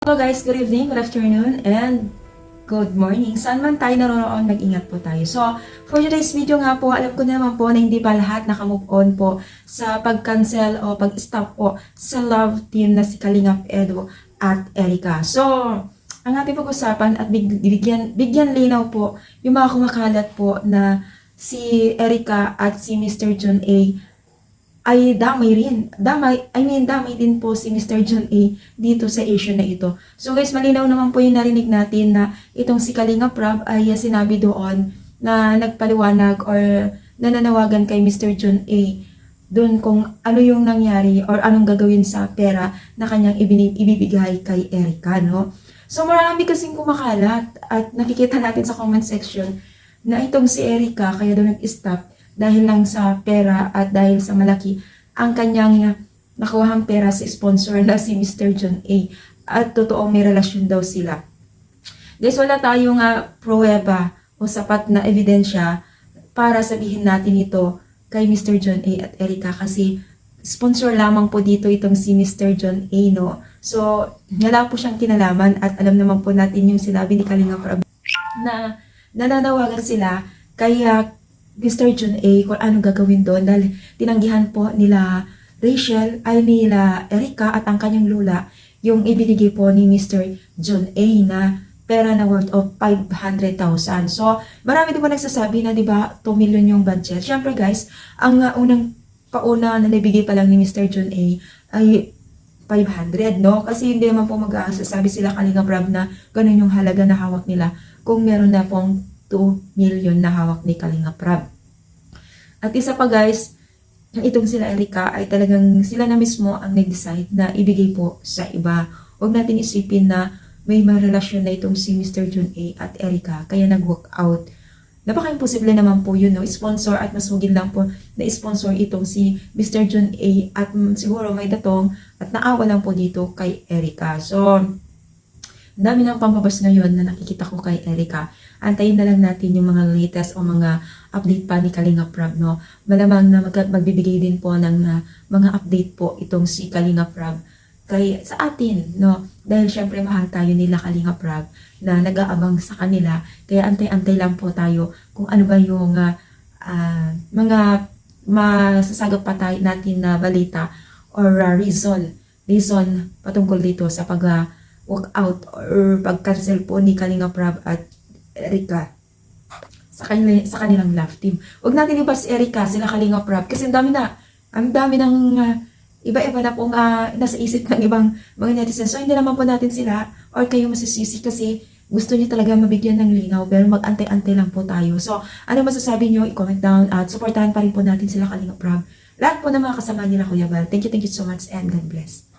Hello guys, good evening, good afternoon, and good morning. Saan man tayo naroon, mag-ingat po tayo. So, for today's video nga po, alam ko na naman po na hindi pa lahat nakamove on po sa pag-cancel o pag-stop po sa love team na si Kalingap Edo at Erica. So, ang ating pag-usapan at bigyan linaw po yung mga kumakalat po na si Erica at si Mr. John A ay damay rin. Damay din po si Mr. John A dito sa issue na ito. So guys, malinaw naman po yung narinig natin na itong si Kalingap Rab ay sinabi doon na nagpaliwanag or nananawagan kay Mr. John A doon kung ano yung nangyari or anong gagawin sa pera na kanyang ibibigay kay Erica, no? So marami kasing kumakalat at nakikita natin sa comment section na itong si Erica kaya daw nag-stop dahil lang sa pera at dahil sa malaki ang kanyang nakuhang pera sa sponsor na si Mr. John A. At totoo may relasyon daw sila. Guys, wala tayong pruweba o sapat na ebidensya para sabihin natin ito kay Mr. John A. at Erica kasi sponsor lamang po dito itong si Mr. John A. No? So, wala po siyang kinalaman at alam naman po natin yung sinabi ni Kalingap Rab na nananawagan sila kaya Mr. John A kung ano gagawin doon dahil tinanggihan po nila Erica at ang kanyang lula yung ibinigay po ni Mr. John A na pera na worth of 500,000. So, marami din po nagsasabi na 'di ba 2 million yung budget. Syempre guys, ang pauna na nabigay pa lang ni Mr. John A ay 500, no? Kasi hindi naman po mag-aasasabi sila Kalingap Rab na ganun yung halaga na hawak nila kung meron na pong 2 million na hawak ni Kalingap Rab. At isa pa guys, itong sila Erica ay talagang sila na mismo ang nag-decide na ibigay po sa iba. Huwag natin isipin na may relasyon na itong si Mr. John A at Erica kaya nag-walk out. Napaka-imposible naman po yun, no? Sponsor at masugid lang po na sponsor itong si Mr. John A at siguro may datong at naawa lang po dito kay Erica. So, dami ng pambabas ngayon na nakikita ko kay Erica. Antayin na lang natin yung mga latest o mga update pa ni Kalingap Rab, no? Malamang na magbibigay din po ng mga update po itong si Kalingap Rab sa atin, no? Dahil syempre mahal tayo nila Kalingap Rab na nag-aabang sa kanila. Kaya antay-antay lang po tayo kung ano ba yung mga masasagap pa tayo natin na balita or reason patungkol dito sa walk out or pag-cancel po ni Kalingap Rab at Erica sa kanilang love team. Huwag natin iba si Erica, sila Kalingap Rab kasi ang dami ng iba-iba na pong nasa isip ng ibang mga netizens. So hindi naman po natin sila or kayo masisisi kasi gusto niyo talaga mabigyan ng linaw pero mag-antay-antay lang po tayo. So ano masasabi niyo? I-comment down at supportahan pa rin po natin sila Kalingap Rab. Lahat po ng mga kasama nila Kuya Val. Thank you so much and God bless.